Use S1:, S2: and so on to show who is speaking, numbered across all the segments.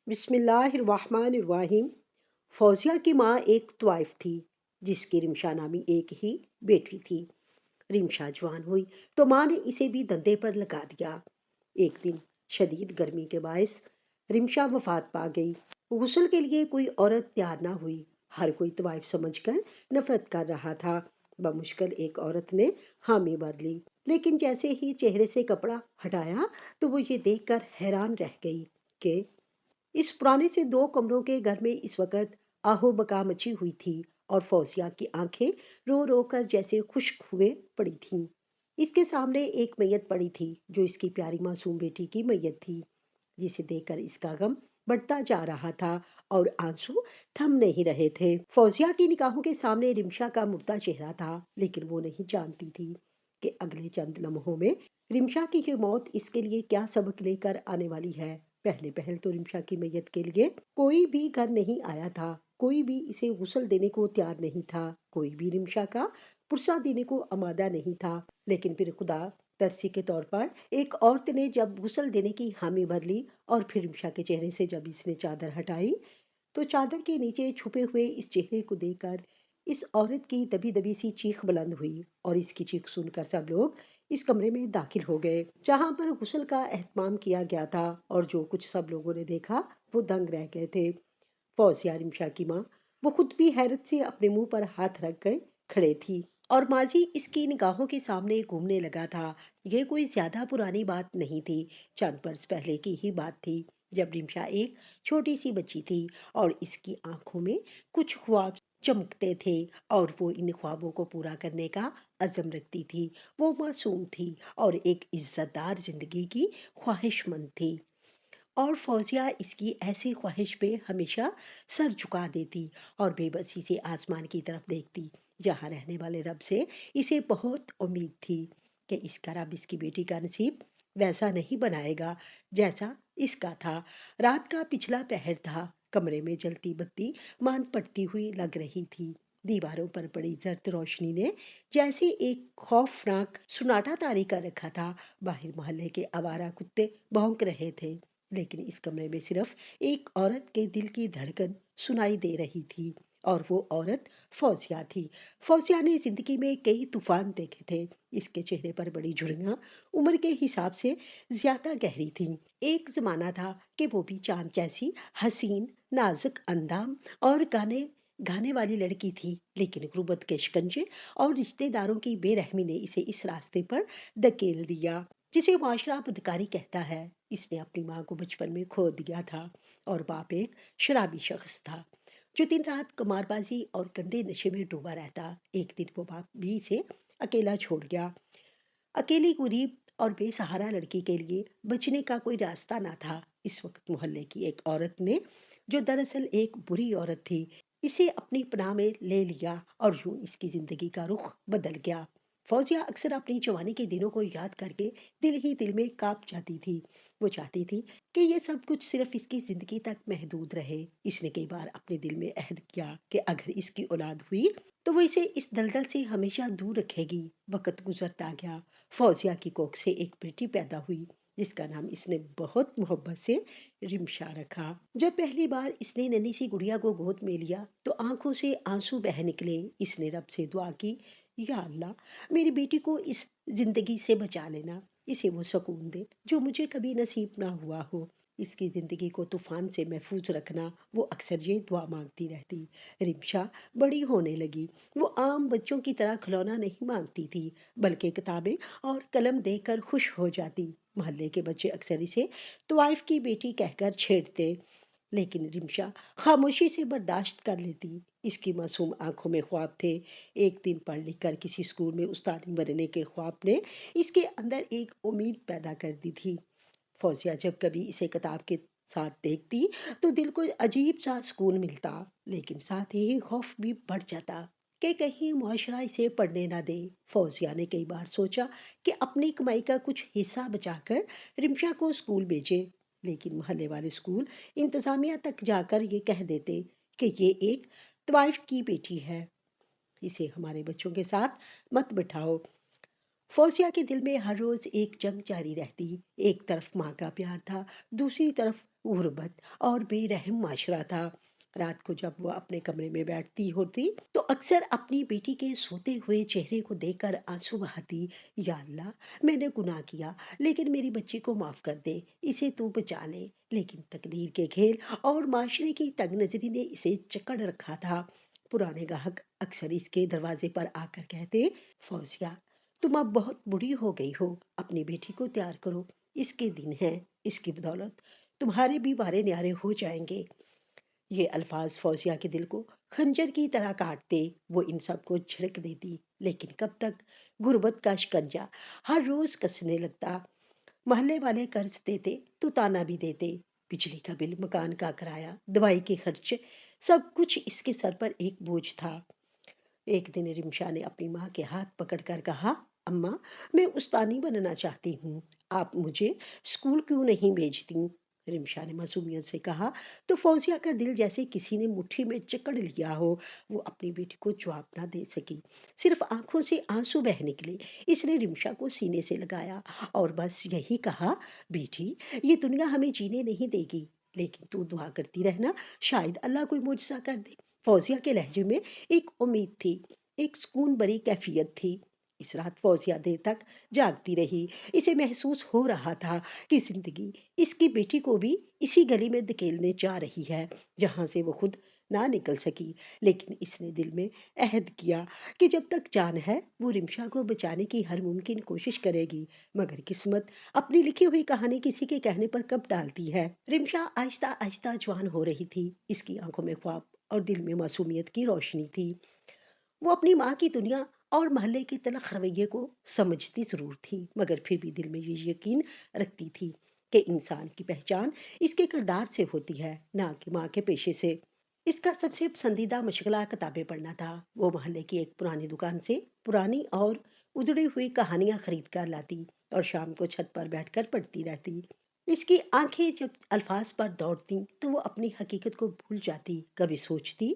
S1: بسم اللہ الرحمن الرحیم۔ فوزیہ کی ماں ایک طوائف تھی جس کی رمشا نامی ایک ہی بیٹی تھی۔ رمشا جوان ہوئی تو ماں نے اسے بھی دندے پر لگا دیا۔ ایک دن شدید گرمی کے باعث رمشا وفات پا گئی۔ غسل کے لیے کوئی عورت تیار نہ ہوئی۔ ہر کوئی طوائف سمجھ کر نفرت کر رہا تھا۔ بمشکل ایک عورت نے حامی بھر لی، لیکن جیسے ہی چہرے سے کپڑا ہٹایا تو وہ یہ دیکھ کر حیران رہ گئی کہ اس پرانے سے 2 کمروں کے گھر میں اس وقت آہو بکا مچی ہوئی تھی، اور فوزیہ کی آنکھیں رو رو کر جیسے خشک ہوئے پڑی تھیں۔ اس کے سامنے ایک میت پڑی تھی جو اس کی پیاری معصوم بیٹی کی میت تھی، جسے دیکھ کر اس کا غم بڑھتا جا رہا تھا اور آنسو تھم نہیں رہے تھے۔ فوزیہ کی نگاہوں کے سامنے رمشا کا مردہ چہرہ تھا، لیکن وہ نہیں جانتی تھی کہ اگلے چند لمحوں میں رمشا کی یہ موت اس کے لیے کیا سبق لے کر آنے والی ہے۔ پہلے پہل تو رمشا کی میت کے لیے کوئی بھی گھر نہیں آیا تھا، کوئی بھی اسے غسل دینے کو تیار نہیں تھا، کوئی بھی رمشا کا پرسہ دینے کو آمادہ نہیں تھا۔ لیکن پھر خدا ترسی کے طور پر ایک عورت نے جب غسل دینے کی حامی بھر لی، اور پھر رمشا کے چہرے سے جب اس نے چادر ہٹائی تو چادر کے نیچے چھپے ہوئے اس چہرے کو دیکھ کر اس عورت کی دبی دبی سی چیخ بلند ہوئی، اور اس کی چیخ سن کر سب لوگ اس کمرے میں داخل ہو گئے جہاں پر غسل کا اہتمام کیا گیا تھا، اور جو کچھ سب لوگوں نے دیکھا وہ دنگ رہ گئے تھے۔ فوزیہ رمشا کی ماں، وہ خود بھی حیرت سے اپنے منہ پر ہاتھ رکھ کر کھڑے تھی، اور ماضی اس کی نگاہوں کے سامنے گھومنے لگا تھا۔ یہ کوئی زیادہ پرانی بات نہیں تھی، چند برس پہلے کی ہی بات تھی، جب رمشا ایک چھوٹی سی بچی تھی اور اس کی آنکھوں میں کچھ خواب چمکتے تھے، اور وہ ان خوابوں کو پورا کرنے کا عزم رکھتی تھی۔ وہ معصوم تھی اور ایک عزت دار زندگی کی خواہش مند تھی، اور فوزیہ اس کی ایسی خواہش پہ ہمیشہ سر جھکا دیتی اور بے بسی سے آسمان کی طرف دیکھتی، جہاں رہنے والے رب سے اسے بہت امید تھی کہ اس کا رب اس کی بیٹی کا نصیب ویسا نہیں بنائے گا جیسا اس کا تھا۔ رات کا پچھلا پہر تھا، کمرے میں جلتی بتی ماند پڑتی ہوئی لگ رہی تھی۔ دیواروں پر پڑی زرد روشنی نے جیسے ایک خوفناک سناٹا طاری کر رکھا تھا۔ باہر محلے کے آوارہ کتے بھونک رہے تھے، لیکن اس کمرے میں صرف ایک عورت کے دل کی دھڑکن سنائی دے رہی تھی، اور وہ عورت فوزیہ تھی۔ فوزیہ نے زندگی میں کئی طوفان دیکھے تھے، اس کے چہرے پر بڑی جھریاں عمر کے حساب سے زیادہ گہری تھیں۔ ایک زمانہ تھا کہ وہ بھی چاند جیسی حسین، نازک اندام اور گانے والی لڑکی تھی، لیکن غربت کے شکنجے اور رشتے داروں کی بے رحمی نے اسے اس راستے پر دھکیل دیا جسے معاشرہ بدکاری کہتا ہے۔ اس نے اپنی ماں کو بچپن میں کھو دیا تھا، اور باپ ایک شرابی شخص تھا جو دن رات قمار بازی اور گندے نشے میں ڈوبا رہتا۔ ایک دن وہ باپ بھی اسے اکیلا چھوڑ گیا۔ اکیلی غریب اور بے سہارا لڑکی کے لیے بچنے کا کوئی راستہ نہ تھا۔ اس وقت محلے کی ایک عورت نے، جو دراصل ایک بری عورت تھی، اسے اپنی پناہ میں لے لیا، اور یوں اس کی زندگی کا رخ بدل گیا۔ فوزیہ اکثر اپنی جوانی کے دنوں کو یاد کر کے دل ہی دل میں کانپ جاتی تھی۔ وہ چاہتی تھی کہ یہ سب کچھ صرف اس کی زندگی تک محدود رہے۔ اس نے کئی بار اپنے دل میں عہد کیا کہ اگر اس کی اولاد ہوئی تو وہ اسے اس دلدل سے ہمیشہ دور رکھے گی۔ وقت گزرتا گیا، فوزیہ کی کوکھ سے ایک بیٹی پیدا ہوئی جس کا نام اس نے بہت محبت سے رمشا رکھا۔ جب پہلی بار اس نے ننھی سی گڑیا کو گود میں لیا تو آنکھوں سے آنسو بہہ نکلے۔ اس نے رب سے دعا کی، یا اللہ، میری بیٹی کو اس زندگی سے بچا لینا، اسے وہ سکون دے جو مجھے کبھی نصیب نہ ہوا ہو، اس کی زندگی کو طوفان سے محفوظ رکھنا۔ وہ اکثر یہ دعا مانگتی رہتی۔ رمشا بڑی ہونے لگی۔ وہ عام بچوں کی طرح کھلونا نہیں مانگتی تھی، بلکہ کتابیں اور قلم دیکھ کر خوش ہو جاتی۔ محلے کے بچے اکثر اسے طوائف کی بیٹی کہہ کر چھیڑتے، لیکن رمشا خاموشی سے برداشت کر لیتی۔ اس کی معصوم آنکھوں میں خواب تھے۔ ایک دن پڑھ لکھ کر کسی اسکول میں استاد بننے کے خواب نے اس کے اندر ایک امید پیدا کر دی تھی۔ فوزیہ جب کبھی اسے کتاب کے ساتھ دیکھتی تو دل کو عجیب سا سکون ملتا، لیکن ساتھ ہی خوف بھی بڑھ جاتا کہ کہیں معاشرہ اسے پڑھنے نہ دے۔ فوزیہ نے کئی بار سوچا کہ اپنی کمائی کا کچھ حصہ بچا کر رمشا کو اسکول بھیجے، لیکن محلے والے اسکول انتظامیہ تک جا کر یہ کہہ دیتے کہ یہ ایک طوائف کی بیٹی ہے، اسے ہمارے بچوں کے ساتھ مت بٹھاؤ۔ فوزیہ کے دل میں ہر روز ایک جنگ جاری رہتی۔ ایک طرف ماں کا پیار تھا، دوسری طرف गुर्बत और बेरहम माशरा था। रात को जब वो अपने कमरे में बैठती होती तो अक्सर अपनी बेटी के सोते हुए चेहरे को देखकर आंसू बहाती। या अल्लाह, मैंने गुनाह किया, लेकिन मेरी बच्ची को माफ कर दे, इसे तू बचा ले। लेकिन तकदीर के खेल और माशरे की तंगनजरी ने इसे जकड़ रखा था। पुराने ग्राहक अक्सर इसके दरवाजे पर आकर कहते, फौजिया, तुम अब बहुत बुरी हो गई हो, अपनी बेटी को तैयार करो, इसके दिन हैं, इसकी बदौलत तुम्हारे भी बारे न्यारे हो जाएंगे। ये अल्फाज फौजिया के दिल को खंजर की तरह काटते। वो इन सबको झिड़क देती, लेकिन कब तक? गुर्बत का शिकंजा हर रोज कसने लगता। मोहल्ले वाले कर्ज देते तो ताना भी देते। बिजली का बिल, मकान का किराया, दवाई के खर्चे, सब कुछ इसके सर पर एक बोझ था। एक दिन रिमशा ने अपनी माँ के हाथ पकड़कर कहा, अम्मा, मैं उस्तानी बनना चाहती हूँ, आप मुझे स्कूल क्यों नहीं भेजती? रिमशा ने मासूमियत से कहा। तो फौजिया का दिल जैसे किसी ने मुट्ठी में जकड़ लिया हो। वो अपनी बेटी को जवाब ना दे सकी, सिर्फ आंखों से आंसू बह निकले। इसने रिमशा को सीने से लगाया और बस यही कहा, बेटी, ये दुनिया हमें जीने नहीं देगी, लेकिन तू दुआ करती रहना, शायद अल्लाह कोई मुझसा कर दे। फौजिया के लहजे में एक उम्मीद थी, एक सुकून भरी कैफियत थी। इस रात फौजिया देर तक जागती रही। इसे महसूस हो रहा था कि जिंदगी इसकी बेटी को भी इसी गली में धकेलने जा रही है, जहां से वो खुद ना निकल सकी। लेकिन इसने दिल में अहद किया कि जब तक जान है वो रिमशा को बचाने की हर मुमकिन कोशिश करेगी। मगर किस्मत अपनी लिखी हुई कहानी किसी के कहने पर कब डालती है। रिमशा आहिस्ता आहिस्ता जवान हो रही थी। इसकी आंखों में ख्वाब और दिल में मासूमियत की रोशनी थी। वो अपनी माँ की दुनिया और मोहल्ले के तलख रवैये को समझती ज़रूर थी, मगर फिर भी दिल में ये यकीन रखती थी कि इंसान की पहचान इसके किरदार से होती है, ना कि माँ के पेशे से। इसका सबसे पसंदीदा मशगला किताबें पढ़ना था। वो मोहल्ले की एक पुरानी दुकान से पुरानी और उजड़ी हुई कहानियां खरीद कर लाती और शाम को छत पर बैठकर पढ़ती रहती। इसकी आंखें जब अल्फाज पर दौड़ती तो वो अपनी हकीकत को भूल जाती। कभी सोचती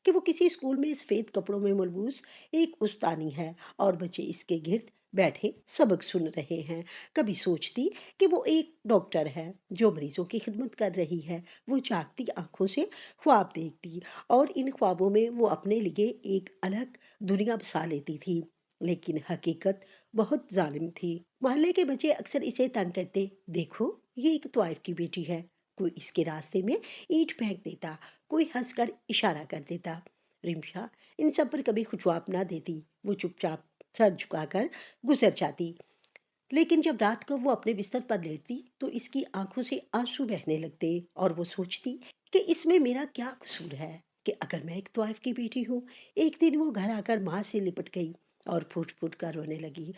S1: कि वो किसी स्कूल में सफ़ेद कपड़ों में मलबूस एक उस्तानी है और बच्चे इसके गिर्द बैठे सबक सुन रहे हैं। कभी सोचती कि वो एक डॉक्टर है जो मरीजों की खिदमत कर रही है। वो जागती आंखों से ख्वाब देखती और इन ख्वाबों में वो अपने लिए एक अलग दुनिया बसा लेती थी। लेकिन हकीकत बहुत जालिम थी। मोहल्ले के बच्चे अक्सर इसे तंग करते, देखो, ये एक तवाइफ की बेटी है। कोई इसके रास्ते में ईंट फेंक देता, कोई हंसकर इशारा कर देता। रिमशा इन सब पर कभी कुछ जवाब ना देती। वो चुपचाप सर झुकाकर गुजर जाती। लेकिन जब रात को वो अपने बिस्तर पर लेटती तो इसकी आंखों से आंसू बहने लगते और वो सोचती कि इसमें मेरा क्या कसूर है कि अगर मैं एक तवाइफ की बेटी हूँ। एक दिन वो घर आकर माँ से लिपट गई और फूट फूट कर रोने लगी,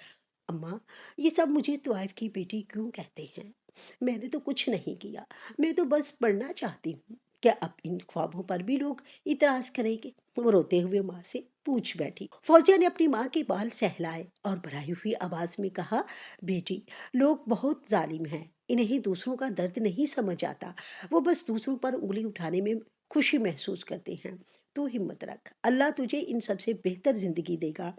S1: अम्मा, ये सब मुझे तवाइफ की बेटी क्यों कहते हैं? मैंने तो कुछ नहीं किया, मैं तो बस पढ़ना चाहती हूँ। क्या अब इन ख्वाबों पर भी लोग इतराज करेंगे? वो रोते हुए माँ से पूछ बैठी। फौजिया ने अपनी माँ के बाल सहलाए और भराई हुई आवाज में कहा, बेटी, लोग बहुत जालिम हैं, इन्हें दूसरों का दर्द नहीं समझ आता। वो बस दूसरों पर उंगली उठाने में खुशी महसूस करते हैं। तू हिम्मत रख, अल्लाह तुझे इन सबसे बेहतर जिंदगी देगा।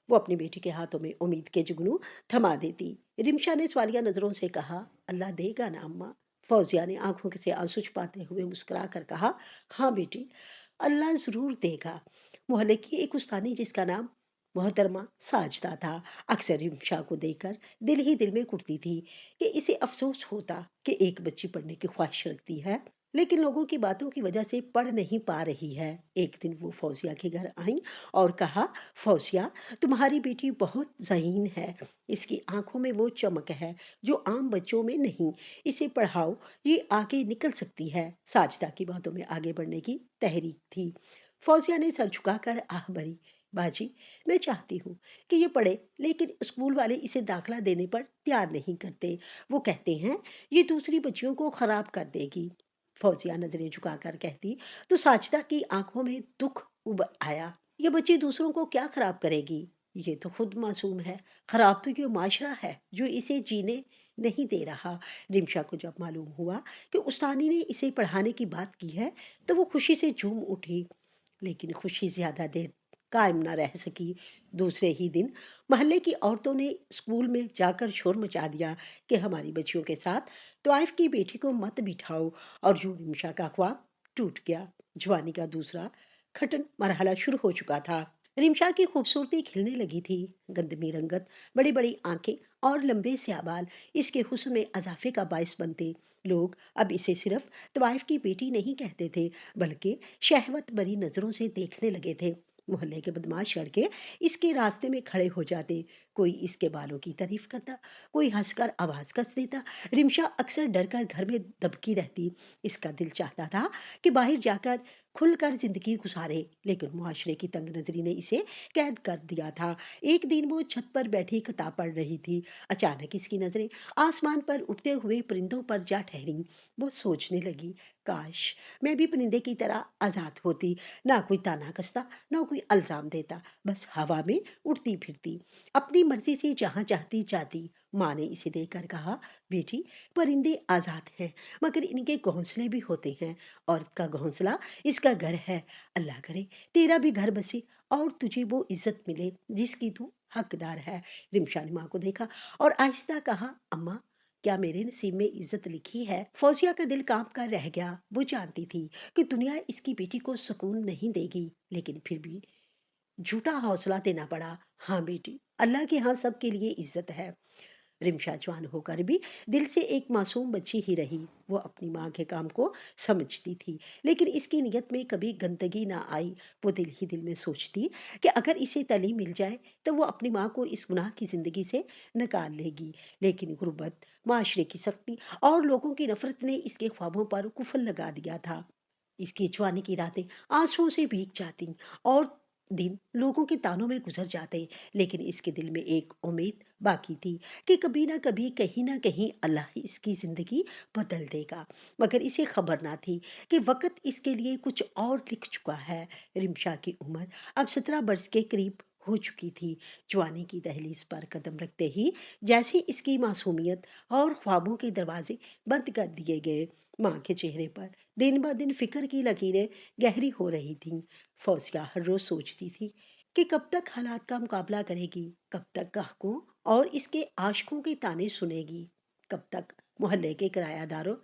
S1: वो अपनी बेटी के हाथों में उम्मीद के जुगनू थमा देती। रिमशा ने सवालिया नजरों से कहा, अल्लाह देगा ना अम्मा? फौजिया ने आंखों से आंसू छुपाते हुए मुस्कुरा कर कहा, हाँ बेटी, अल्लाह जरूर देगा। मोहल्ले की एक उस्तानी जिसका नाम मोहतरमा साजदा था, अक्सर रिमशा को देखकर दिल ही दिल में कुटती थी कि इसे अफसोस होता कि एक बच्ची पढ़ने की ख्वाहिश रखती है, लेकिन लोगों की बातों की वजह से पढ़ नहीं पा रही है। एक दिन वो फौजिया के घर आई और कहा, फौजिया, तुम्हारी बेटी बहुत ज़हीन है। इसकी आंखों में वो चमक है जो आम बच्चों में नहीं। इसे पढ़ाओ, ये आगे निकल सकती है। साजदा की बातों में आगे बढ़ने की तहरीक थी। फौजिया ने सर झुकाकर आह भरी, बाजी, मैं चाहती हूँ कि ये पढ़े, लेकिन स्कूल वाले इसे दाखिला देने पर तैयार नहीं करते। वो कहते हैं ये दूसरी बच्चियों को खराब कर देगी। फौजिया नजरें झुकाकर कहती तो साजदा की आंखों में दुख उभर आया। ये बच्ची दूसरों को क्या खराब करेगी? ये तो खुद मासूम है। खराब तो ये माशरा है जो इसे जीने नहीं दे रहा। रिमशा को जब मालूम हुआ कि उस्तानी ने इसे पढ़ाने की बात की है तो वो खुशी से झूम उठी। लेकिन खुशी ज्यादा देर कायम न रह सकी। दूसरे ही दिन मोहल्ले की औरतों ने स्कूल में जाकर शोर मचा दिया कि हमारी बच्चियों के साथ तवाइफ की बेटी को मत बिठाओ, और यूं निमिषा का ख्वाब टूट गया। जवानी का दूसरा खटन मरहला शुरू हो चुका था। रिमशा की खूबसूरती खिलने लगी थी। गंदमी रंगत, बड़ी बड़ी आंखें और लंबे स्याह बाल इसके हुस्न में इजाफे का बायस बनते। लोग अब इसे सिर्फ तवाइफ की बेटी नहीं कहते थे, बल्कि शहवत भरी नजरों से देखने लगे थे। मोहल्ले के बदमाश लड़के इसके रास्ते में खड़े हो जाते। कोई इसके बालों की तारीफ करता, कोई हंसकर आवाज कस देता। रिमशा अक्सर डरकर घर में दबकी रहती। इसका दिल चाहता था कि बाहर जाकर खुलकर जिंदगी गुजारे, लेकिन मुआशरे की तंग नजरी ने इसे कैद कर दिया था। एक दिन वो छत पर बैठी किताब पढ़ रही थी। अचानक इसकी नजरें आसमान पर उड़ते हुए परिंदों पर जा ठहरी। वो सोचने लगी, काश मैं भी परिंदे की तरह आजाद होती, ना कोई ताना कसता, ना कोई अल्जाम देता, बस हवा में उड़ती फिरती, अपनी मर्जी से जहां चाहती जाती। माँ ने इसे देखकर कहा, बेटी, परिंदे आजाद हैं, मगर इनके घोंसले भी होते हैं। औरत का घोंसला इसका घर है। अल्लाह करे तेरा भी घर बसे और तुझे वो इज्जत मिले जिसकी तू हकदार है। रिमशा ने माँ को देखा और आहिस्ता कहा, अम्मा, क्या मेरे नसीब में इज्जत लिखी है? फौजिया का दिल कांप कर रह गया। वो जानती थी कि दुनिया इसकी बेटी को सुकून नहीं देगी, लेकिन फिर भी झूठा हौसला देना पड़ा। हाँ बेटी, अल्लाह के यहाँ सबके लिए इज्जत है। रिमशा जवान होकर भी दिल से एक मासूम बच्ची ही रही। वो अपनी माँ के काम को समझती थी, लेकिन इसकी नियत में कभी गंदगी ना आई। वो दिल ही दिल में सोचती कि अगर इसे तालीम मिल जाए तो वो अपनी माँ को इस गुनाह की जिंदगी से निकाल लेगी। लेकिन गुर्बत, माशरे की सख्ती और लोगों की नफरत ने इसके ख्वाबों पर कुफल लगा दिया था। इसकी जवानी की रातें आंसुओं से भीग जाती और दिन लोगों के तानों में गुजर जाते, लेकिन इसके दिल में एक उम्मीद बाकी थी कि कभी ना कभी, कहीं ना कहीं अल्लाह ही इसकी जिंदगी बदल देगा। मगर इसे खबर ना थी कि वक्त इसके लिए कुछ और लिख चुका है। रिमशा की उम्र अब 17 वर्ष के करीब हो चुकी थी। जवानी की दहलीज पर कदम रखते ही जैसे इसकी मासूमियत और ख्वाबों के दरवाजे बंद कर दिए गए। माँ के चेहरे पर दिन ब दिन फिक्र की लकीरें गहरी हो रही थीं। फौजिया हर रोज सोचती थी कि कब तक हालात का मुकाबला करेगी, कब तक ग्राहकों और इसके आशिकों के ताने सुनेगी, कब तक मोहल्ले के किरायादारों,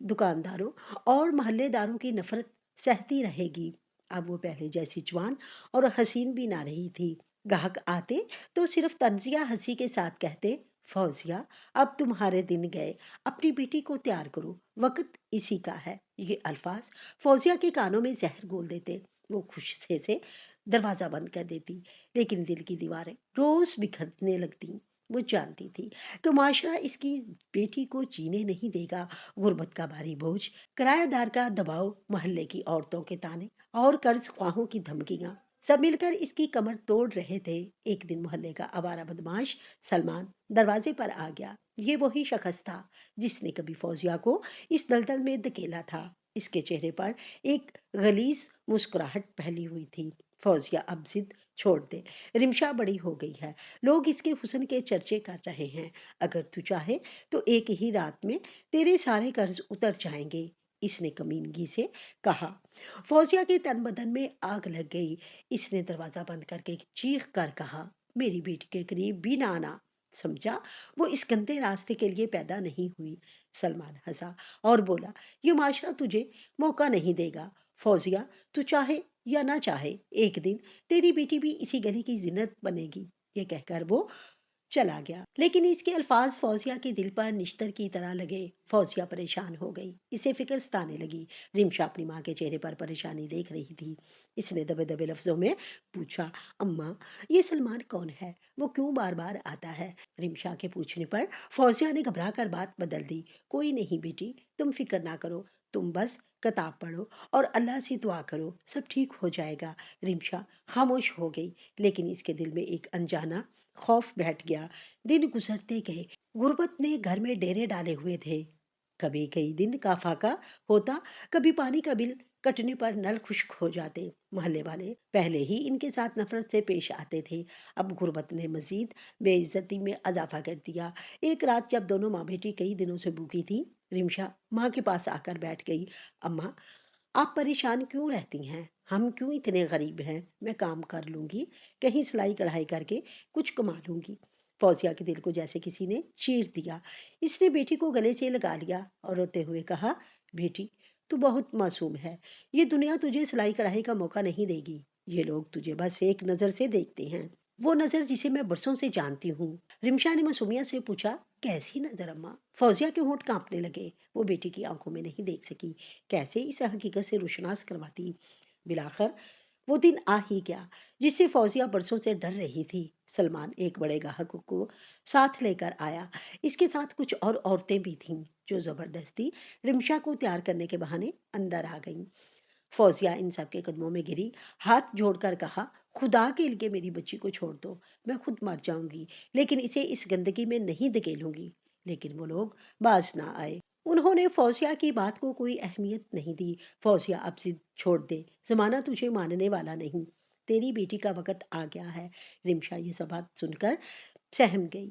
S1: दुकानदारों और मोहल्लेदारों की नफरत सहती रहेगी। अब वो पहले जैसी जवान और हसीन भी ना रही थी। ग्राहक आते तो सिर्फ तंजिया हंसी के साथ कहते, फौजिया, अब तुम्हारे दिन गए, अपनी बेटी को तैयार करो, वक्त इसी का है। ये अल्फाज फौजिया के कानों में जहर घोल देते। वो खुश से दरवाजा बंद कर देती, लेकिन दिल की दीवारें रोज बिखरने लगती। वो जानती थी कि माशरा इसकी बेटी को जीने नहीं देगा। गुर्बत का भारी बोझ, किराएदार का दबाव, मोहल्ले की औरतों के ताने और कर्ज ख्वाहों की धमकियां, सब मिलकर इसकी कमर तोड़ रहे थे। एक दिन मोहल्ले का आवारा बदमाश सलमान दरवाजे पर आ गया। ये वही शख्स था जिसने कभी फौजिया को इस दलदल में धकेला था। इसके चेहरे पर एक गलीज मुस्कुराहट फैली हुई थी। फौजिया, अब जिद छोड़ दे, रिमशा बड़ी हो गई है, लोग इसके हुस्न के चर्चे कर रहे हैं। अगर तू चाहे तो एक ही रात में तेरे सारे कर्ज उतर जाएंगे, इसने कमीनगी से कहा। फौजिया के तन बदन में आग लग गई। इसने दरवाजा बंद करके चीख कर कहा, मेरी बेटी के करीब भी ना आना, समझा? वो इस गंदे रास्ते के लिए पैदा नहीं हुई। सलमान हंसा और बोला, ये माशरा तुझे मौका नहीं देगा। फौजिया, तू चाहे या ना चाहे, एक दिन तेरी बेटी भी इसी गली की जिन्नत बनेगी। ये कहकर वो चला गया, लेकिन इसके अल्फाज फौजिया के दिल पर निश्तर की तरह लगे। फौजिया परेशान हो गई, इसे फिक्र सताने लगी। रिमशा अपनी माँ के चेहरे पर परेशानी देख रही थी। इसने दबे दबे लफ्जों में पूछा, अम्मा, ये सलमान कौन है? वो क्यों बार बार आता है? रिमशा के पूछने पर फौजिया ने घबरा कर बात बदल दी, कोई नहीं बेटी, तुम फिक्र ना करो, तुम बस किताब पढ़ो और अल्लाह से दुआ करो, सब ठीक हो जाएगा। रिमशा खामोश हो गई, लेकिन इसके दिल में एक अनजाना खौफ बैठ गया। दिन गुजरते गए। गुर्बत ने घर में डेरे डाले हुए थे। कभी कई दिन का फाका होता, कभी पानी का बिल कटने पर नल खुश्क हो जाते। मोहल्ले वाले पहले ही इनके साथ नफरत से पेश आते थे, अब गुर्बत ने मजीद बेइज्जती में इजाफा कर दिया। एक रात जब दोनों माँ बेटी कई दिनों से भूखी थी, रिमशा माँ के पास आकर बैठ गई। अम्मा, آپ پریشان کیوں رہتی ہیں؟ ہم کیوں اتنے غریب ہیں؟ میں کام کر لوں گی، کہیں سلائی کڑھائی کر کے کچھ کما لوں گی۔ فوزیہ کے دل کو جیسے کسی نے چیر دیا۔ اس نے بیٹی کو گلے سے لگا لیا اور روتے ہوئے کہا، بیٹی تو بہت معصوم ہے، یہ دنیا تجھے سلائی کڑھائی کا موقع نہیں دے گی۔ یہ لوگ تجھے بس ایک نظر سے دیکھتے ہیں، وہ نظر جسے میں برسوں سے جانتی ہوں۔ رمشا نے معصومیت سے پوچھا، کیسی نظر اماں؟ فوزیہ کے ہونٹ کانپنے لگے، وہ بیٹی کی آنکھوں میں نہیں دیکھ سکی، کیسے اسے حقیقت سے روشناس کرواتی۔ بلاخر وہ دن آ ہی گیا جس سے فوزیہ برسوں سے ڈر رہی تھی۔ سلمان ایک بڑے گاہک کو ساتھ لے کر آیا، اس کے ساتھ کچھ اور عورتیں بھی تھیں جو زبردستی رمشا کو تیار کرنے کے بہانے اندر آ گئیں۔ فوزیہ ان سب کے قدموں میں گری، ہاتھ جوڑ کر کہا، خدا کے لیے میری بچی کو چھوڑ دو، میں خود مر جاؤں گی لیکن اسے اس گندگی میں نہیں دھکیلوں گی۔ لیکن وہ لوگ باز نہ آئے، انہوں نے فوزیہ کی بات کو کوئی اہمیت نہیں دی۔ فوزیہ اب ضد چھوڑ دے، زمانہ تجھے ماننے والا نہیں، تیری بیٹی کا وقت آ گیا ہے۔ رمشا یہ سب بات سن کر سہم گئی،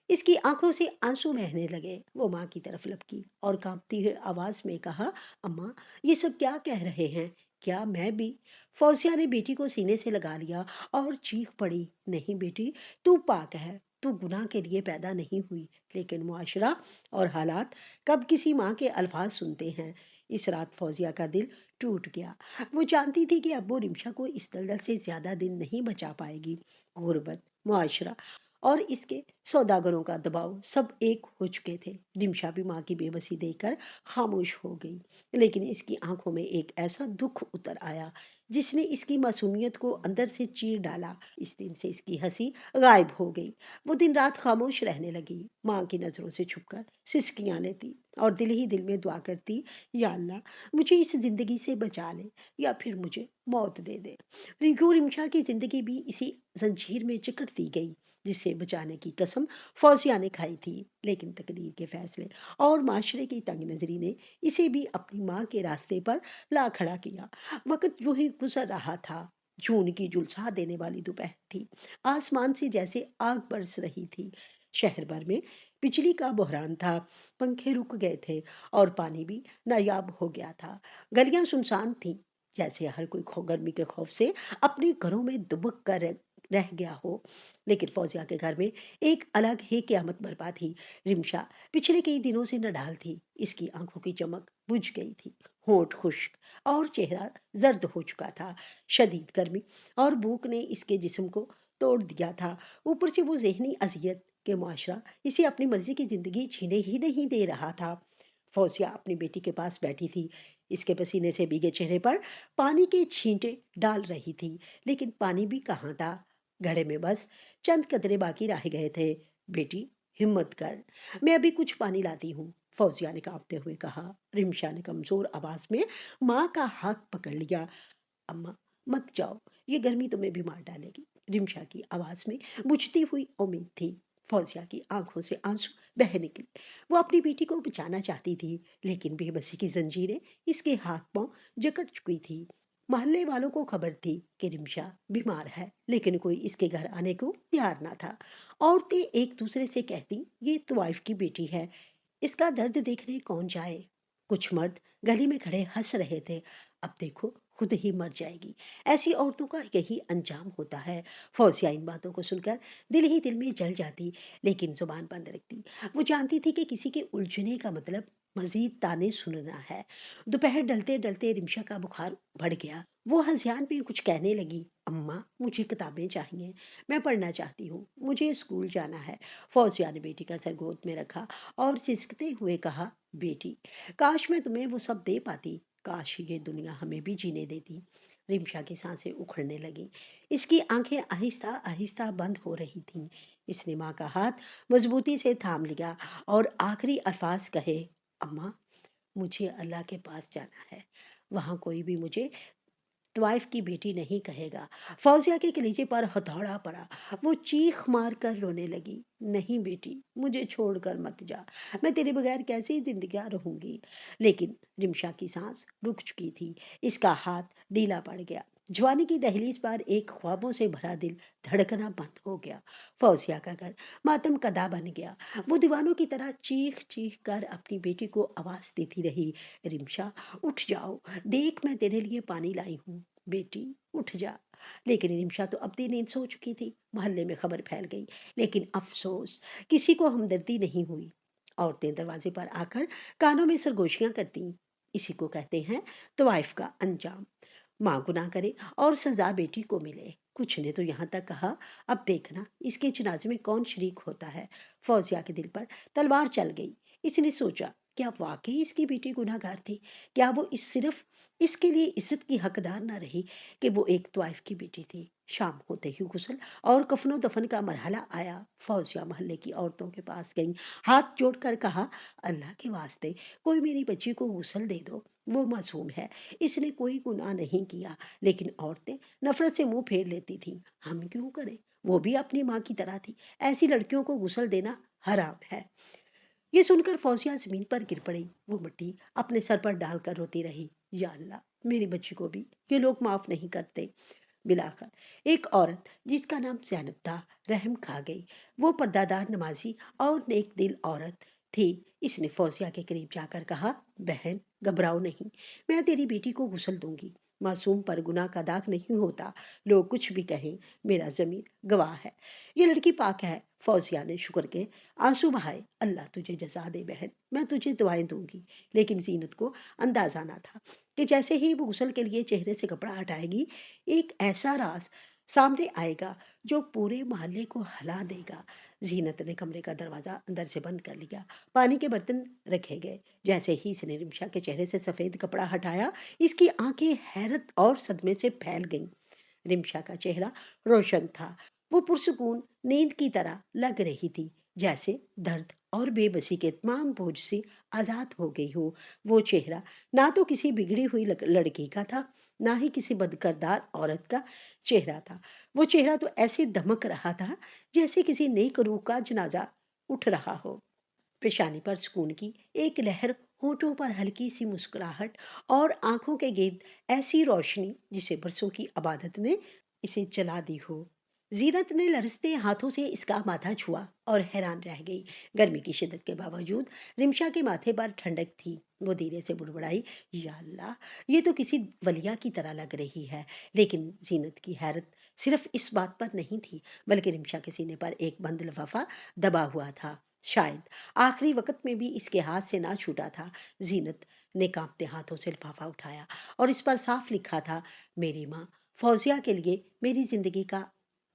S1: اس کی آنکھوں سے آنسو بہنے لگے۔ وہ ماں کی طرف لپکی اور کانپتی ہوئی آواز میں کہا، اماں یہ سب کیا کہہ رہے ہیں؟ کیا میں بھی؟ فوزیہ نے بیٹی کو سینے سے لگا لیا اور چیخ پڑی، نہیں بیٹی، تو پاک ہے، تو گناہ کے لیے پیدا نہیں ہوئی، لیکن معاشرہ اور حالات کب کسی ماں کے الفاظ سنتے ہیں۔ اس رات فوزیہ کا دل ٹوٹ گیا، وہ جانتی تھی کہ اب وہ رمشا کو اس دلدل سے زیادہ دن نہیں بچا پائے گی۔ غربت، معاشرہ اور اس کے سوداگروں کا دباؤ سب ایک ہو چکے تھے۔ رمشا بھی ماں کی بے بسی دیکھ کر خاموش ہو گئی، لیکن اس کی آنکھوں میں ایک ایسا دکھ اتر آیا جس نے اس کی معصومیت کو اندر سے چیر ڈالا۔ اس دن سے اس کی ہنسی غائب ہو گئی، وہ دن رات خاموش رہنے لگی، ماں کی نظروں سے چھپ کر سسکیاں لیتی اور دل ہی دل میں دعا کرتی، یا اللہ مجھے اس زندگی سے بچا لے یا پھر مجھے موت دے دے۔ رنکو رمشا کی زندگی بھی اسی زنجیر میں جکڑ دی گئی جس سے بچانے کی قسم فوزیہ نے کھائی تھی، لیکن تقدیر کے فیصلے اور معاشرے کی تنگ نظری نے اسے بھی اپنی ماں کے راستے پر لا کھڑا کیا۔ وقت یوں ہی گزر رہا تھا، جون کی جھلسا دینے والی دوپہر تھی، آسمان سے جیسے آگ برس رہی تھی۔ شہر بھر میں بجلی کا بحران تھا، پنکھے رک گئے تھے اور پانی بھی نایاب ہو گیا تھا۔ گلیاں سنسان تھیں، جیسے ہر کوئی گرمی کے خوف سے اپنے گھروں میں دبک کر رہ گیا ہو۔ لیکن فوزیہ کے گھر میں ایک الگ ہی قیامت برپا تھی۔ رمشا پچھلے کئی دنوں سے نڈھال تھی، اس کی آنکھوں کی چمک بجھ گئی تھی، ہونٹ خشک اور چہرہ زرد ہو چکا تھا۔ شدید گرمی اور بھوک نے اس کے جسم کو توڑ دیا تھا، اوپر سے وہ ذہنی اذیت کہ معاشرہ اسے اپنی مرضی کی زندگی جینے ہی نہیں دے رہا تھا۔ فوزیہ اپنی بیٹی کے پاس بیٹھی تھی، اس کے پسینے سے بھیگے چہرے پر پانی کے چھینٹے ڈال رہی تھی، لیکن پانی بھی کہاں تھا، گھڑے میں بس چند قطرے باقی رہ گئے تھے۔ بیٹی ہمت کر، میں ابھی کچھ پانی لاتی ہوں، فوزیہ نے کانپتے ہوئے کہا۔ رمشا نے کمزور آواز میں ماں کا ہاتھ پکڑ لیا، اماں مت جاؤ، یہ گرمی تمہیں بیمار ڈالے گی۔ رمشا کی آواز میں بجھتی ہوئی امید تھی۔ فوزیہ کی آنکھوں سے آنسو بہہ نکلے، وہ اپنی بیٹی کو بچانا چاہتی تھی، لیکن بے بسی کی زنجیریں اس کے ہاتھ پاؤں جکڑ چکی تھی۔ محلے والوں کو خبر تھی کہ رمشا بیمار ہے، لیکن کوئی اس کے گھر آنے کو تیار نہ تھا۔ عورتیں ایک دوسرے سے کہتی، یہ طوائف کی بیٹی ہے، اس کا درد دیکھنے کون جائے۔ کچھ مرد گلی میں کھڑے ہنس رہے تھے، اب دیکھو خود ہی مر جائے گی، ایسی عورتوں کا یہی انجام ہوتا ہے۔ فوزیہ ان باتوں کو سن کر دل ہی دل میں جل جاتی، لیکن زبان بند رکھتی۔ وہ جانتی تھی کہ کسی کے الجھنے کا مطلب مزید تانے سننا ہے۔ دوپہر ڈلتے ڈلتے رمشا کا بخار بڑھ گیا، وہ ہذیان میں کچھ کہنے لگی، اماں مجھے کتابیں چاہیے، میں پڑھنا چاہتی ہوں، مجھے اسکول جانا ہے۔ فوزیہ نے بیٹی کا سر گود میں رکھا اور سسکتے ہوئے کہا، بیٹی کاش میں تمہیں وہ سب دے پاتی، کاش یہ دنیا ہمیں بھی جینے دیتی۔ رمشا کی سانسیں اکھڑنے لگیں، اس کی آنکھیں آہستہ آہستہ بند ہو رہی تھیں۔ اس نے ماں کا ہاتھ مضبوطی سے تھام لیا اور آخری الفاظ کہے، اماں مجھے اللہ کے پاس جانا ہے، وہاں کوئی بھی مجھے طوائف کی بیٹی نہیں کہے گا۔ فوزیہ کے کلیجے پر ہتھوڑا پڑا، وہ چیخ مار کر رونے لگی، نہیں بیٹی مجھے چھوڑ کر مت جا، میں تیرے بغیر کیسی زندگیاں رہوں گی۔ لیکن رمشا کی سانس رک چکی تھی، اس کا ہاتھ ڈھیلا پڑ گیا، जवानी की दहलीज पर एक ख्वाबों से भरा दिल धड़कना बंद हो गया। फौजिया का घर मातम कदा बन गया। वो दीवानों की तरह चीख चीख कर अपनी बेटी को आवाज देती रही, रिमशा उठ जाओ, देख मैं तेरे लिए पानी लाई हूँ, बेटी उठ जा। लेकिन रिमशा तो अपनी नींद सो चुकी थी। मोहल्ले में खबर फैल गई, लेकिन अफसोस किसी को हमदर्दी नहीं हुई। औरतें दरवाजे पर आकर कानों में सरगोशियां करती, इसी को कहते हैं तवाइफ का अंजाम। माँ गुनाह करे और सजा बेटी को मिले। कुछ ने तो यहाँ तक कहा, अब देखना इसके जनाजे में कौन शरीक होता है। फौजिया के दिल पर तलवार चल गई। इसने सोचा, क्या वाकई इसकी बेटी गुनाहगार थी? क्या वो इस सिर्फ इसके लिए इज्जत की हकदार ना रही कि वो एक तवाइफ की बेटी थी। शाम होते ही गुस्ल और कफनो दफन का मरहला आया। फौजिया मोहल्ले की औरतों के पास गई, हाथ जोड़कर कहा, अल्लाह के वास्ते कोई मेरी बच्ची को गुस्ल दे दो, वो मासूम है, इसने कोई गुनाह नहीं किया। लेकिन औरतें नफरत से मुंह फेर लेती थीं, हम क्यों करें, वो भी अपनी माँ की तरह थी, ऐसी लड़कियों को गुस्ल देना हराम है। ये सुनकर फौजिया जमीन पर गिर पड़ी। वो मिट्टी अपने सर पर डालकर रोती रही, या अल्लाह, मेरी बच्ची को भी ये लोग माफ नहीं करते। बिलाकर एक औरत जिसका नाम जैनब था रहम खा गई। वो पर्दादार नमाजी और नेक दिल औरत थी। इसने फौजिया के करीब जाकर कहा, बहन घबराओ नहीं, मैं तेरी बेटी को गुस्ल दूंगी। मासूम पर गुनाह का दाग नहीं होता, लोग कुछ भी कहें, मेरा जमीर गवाह है। ये लड़की पाक है। फौजिया ने शुक्र के आंसू बहाए, अल्लाह तुझे जजा दे बहन, मैं तुझे दुआएं दूंगी। लेकिन जीनत को अंदाजा ना था कि जैसे ही वो गुस्ल के लिए चेहरे से कपड़ा हटाएगी, एक ऐसा राज सामने आएगा जो पूरे मोहल्ले को हिला देगा। जीनत ने कमरे का दरवाजा अंदर से बंद कर लिया। पानी के बर्तन रखे गए। जैसे ही इसने रिमशा के चेहरे से सफेद कपड़ा हटाया, इसकी आंखें हैरत और सदमे से फैल गईं। रिमशा का चेहरा रोशन था। वो पुरसुकून नींद की तरह लग रही थी, जैसे दर्द और बेबसी के तमाम बोझ से आजाद हो गई हो। वो चेहरा ना तो किसी बिगड़ी हुई लड़की का था, ना ही किसी बदकरदार औरत का चेहरा था। वो चेहरा तो ऐसे दमक रहा था जैसे किसी नेक रूह का जनाजा उठ रहा हो। पेशानी पर सुकून की एक लहर, होठों पर हल्की सी मुस्कुराहट और आंखों के गिर्द ऐसी रोशनी जिसे बरसों की आबादत ने इसे जला दी हो। जीनत ने लरजते हाथों से इसका माथा छुआ और हैरान रह गई। गर्मी की शिद्दत के बावजूद रिमशा के माथे पर ठंडक थी। वो धीरे से बुड़बड़ाई, या अल्लाह, ये तो किसी वलिया की तरह लग रही है। लेकिन जीनत की हैरत सिर्फ इस बात पर नहीं थी, बल्कि रिमशा के सीने पर एक बंद लिफाफा दबा हुआ था। शायद आखिरी वक़्त में भी इसके हाथ से ना छूटा था। ज़ीनत ने काँपते हाथों से लिफ़ाफ़ा उठाया और इस पर साफ़ लिखा था, मेरी माँ फ़ौज़िया के लिए मेरी ज़िंदगी का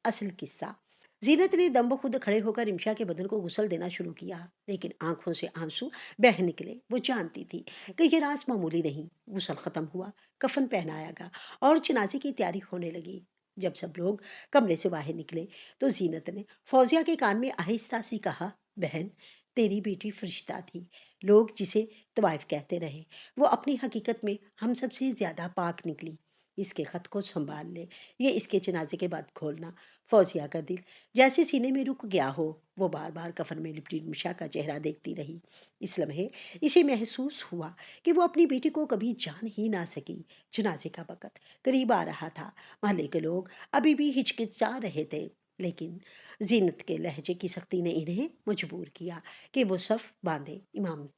S1: असल किस्सा। ज़ीनत ने दम बख़ुद खड़े होकर रिमशा के बदन को गुसल देना शुरू किया, लेकिन आँखों से आंसू बह निकले। वो जानती थी कि ये राज़ मामूली नहीं। गुसल ख़त्म हुआ, कफ़न पहनाया गया और जनाज़े की तैयारी होने लगी। जब सब लोग कमरे से बाहर निकले, तो ज़ीनत ने फ़ौज़िया के कान में आहिस्ता से कहा, बहन, तेरी बेटी फरिश्ता थी। लोग जिसे तवाइफ कहते रहे, वो अपनी हकीकत में हम सबसे ज्यादा पाक निकली। इसके खत को संभाल ले, ये इसके जनाजे के बाद खोलना। फौजिया का दिल जैसे सीने में रुक गया हो। वो बार बार कफन में लिपटी मिशा का चेहरा देखती रही। इस लम्हे इसे महसूस हुआ कि वो अपनी बेटी को कभी जान ही ना सकी। जनाजे का वक़्त करीब आ रहा था। मोहल्ले के लोग अभी भी हिचकिचा रहे थे, लेकिन ज़ीनत के लहजे की सख्ती ने इन्हें मजबूर किया कि वो सफ़ बांधे। इमाम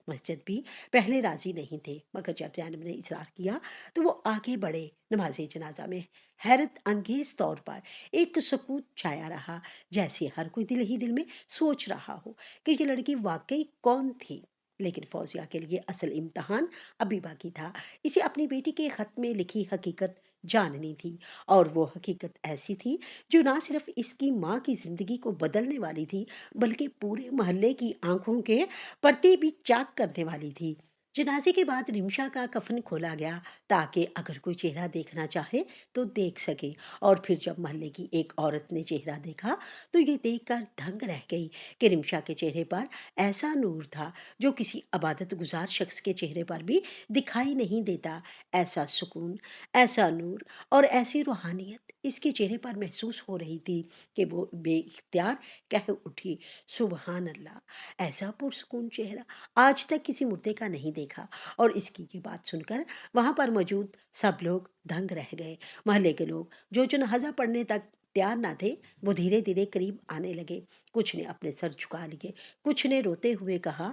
S1: मस्जिद भी पहले राज़ी नहीं थे, मगर जब ज़ैनब ने इसरार किया, तो वो आगे बढ़े। नमाज़े जनाज़ा में हैरत अंगेज़ तौर पर एक सुकूत छाया रहा, जैसे हर कोई दिल ही दिल में सोच रहा हो कि ये लड़की वाक़ई कौन थी। लेकिन फ़ौज़िया के लिए असल इम्तिहान अभी बाकी था। इसे अपनी बेटी के ख़त में लिखी हकीकत जाननी थी, और वो हकीकत ऐसी थी जो ना सिर्फ इसकी माँ की ज़िंदगी को बदलने वाली थी, बल्कि पूरे मोहल्ले की आँखों के पर्दे भी चाक करने वाली थी। जनाजे के बाद रिमशा का कफन खोला गया, ताकि अगर कोई चेहरा देखना चाहे तो देख सके। और फिर जब मोहल्ले की एक औरत ने चेहरा देखा, तो ये देखकर दंग रह गई कि रिमशा के चेहरे पर ऐसा नूर था जो किसी अबादत गुजार शख्स के चेहरे पर भी दिखाई नहीं देता। ऐसा सुकून, ऐसा नूर और ऐसी रूहानियत اس کے چہرے پر محسوس ہو رہی تھی کہ وہ بے اختیار کہہ اٹھی، سبحان اللہ! ایسا پرسکون چہرہ آج تک کسی مردے کا نہیں دیکھا۔ اور اس کی یہ بات سن کر وہاں پر موجود سب لوگ دنگ رہ گئے۔ محلے کے لوگ جو جنازہ پڑھنے تک تیار نہ تھے، وہ دھیرے دھیرے قریب آنے لگے۔ کچھ نے اپنے سر جھکا لیے، کچھ نے روتے ہوئے کہا،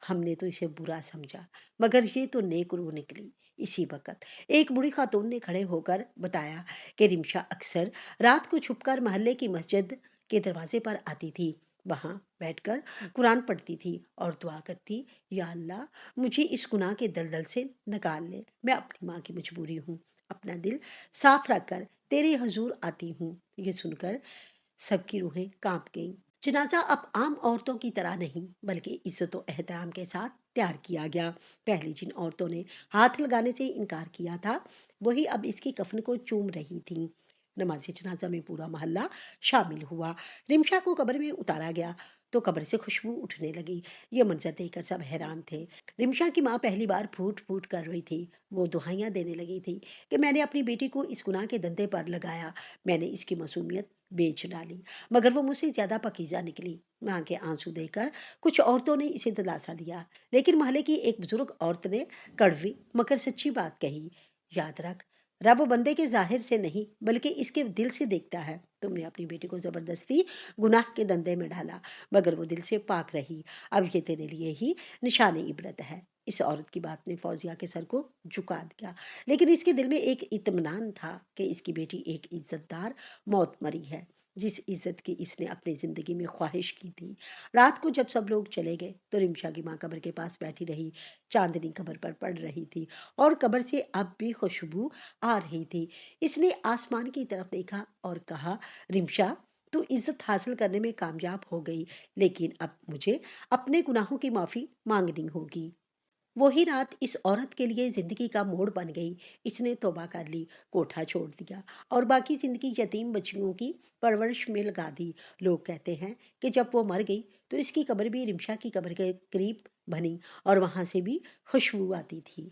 S1: ہم نے تو اسے برا سمجھا، مگر یہ تو نیک روح نکلی۔ اسی وقت ایک بوڑھی خاتون نے کھڑے ہو کر بتایا کہ رمشا اکثر رات کو چھپ کر محلے کی مسجد کے دروازے پر آتی تھی، وہاں بیٹھ کر قرآن پڑھتی تھی اور دعا کرتی، یا اللہ مجھے اس گناہ کے دلدل سے نکال لے، میں اپنی ماں کی مجبوری ہوں، اپنا دل صاف رکھ کر تیرے حضور آتی ہوں۔ یہ سن کر سب کی روحیں کانپ گئیں۔ جنازہ اب عام عورتوں کی طرح نہیں بلکہ عزت و احترام کے ساتھ تیار کیا گیا۔ پہلے جن عورتوں نے ہاتھ لگانے سے انکار کیا تھا، وہی اب اس کی کفن کو چوم رہی تھیں۔ نماز جنازہ میں پورا محلہ شامل ہوا۔ رمشا کو قبر میں اتارا گیا تو قبر سے خوشبو اٹھنے لگی۔ یہ منظر دیکھ کر سب حیران تھے۔ رمشا کی ماں پہلی بار پھوٹ پھوٹ کر روئی تھی۔ وہ دہائیاں دینے لگی تھی کہ میں نے اپنی بیٹی کو اس گناہ کے دندے پر لگایا، میں نے اس کی معصومیت بیچ ڈالی، مگر وہ مجھ سے زیادہ پاکیزہ نکلی۔ ماں کے آنسو دیکھ کر کچھ عورتوں نے اسے دلاسا دیا، لیکن محلے کی ایک بزرگ عورت نے کڑوی مگر سچی بات کہی، یاد رکھ، رب بندے کے ظاہر سے نہیں بلکہ اس کے دل سے دیکھتا ہے۔ تم نے اپنی بیٹی کو زبردستی گناہ کے دندے میں ڈالا، مگر وہ دل سے پاک رہی، اب یہ تیرے لیے ہی نشان عبرت ہے۔ اس عورت کی بات نے فوزیہ کے سر کو جھکا دیا، لیکن اس کے دل میں ایک اطمینان تھا کہ اس کی بیٹی ایک عزت دار موت مری ہے، جس عزت کی اس نے اپنی زندگی میں خواہش کی تھی۔ رات کو جب سب لوگ چلے گئے تو رمشا کی ماں قبر کے پاس بیٹھی رہی، چاندنی قبر پر پڑ رہی تھی اور قبر سے اب بھی خوشبو آ رہی تھی۔ اس نے آسمان کی طرف دیکھا اور کہا، رمشا تو عزت حاصل کرنے میں کامیاب ہو گئی، لیکن اب مجھے اپنے گناہوں کی معافی مانگنی ہوگی۔ وہی رات اس عورت کے لیے زندگی کا موڑ بن گئی۔ اس نے توبہ کر لی، کوٹھا چھوڑ دیا اور باقی زندگی یتیم بچیوں کی پرورش میں لگا دی۔ لوگ کہتے ہیں کہ جب وہ مر گئی تو اس کی قبر بھی رمشا کی قبر کے قریب بنی اور وہاں سے بھی خوشبو آتی تھی۔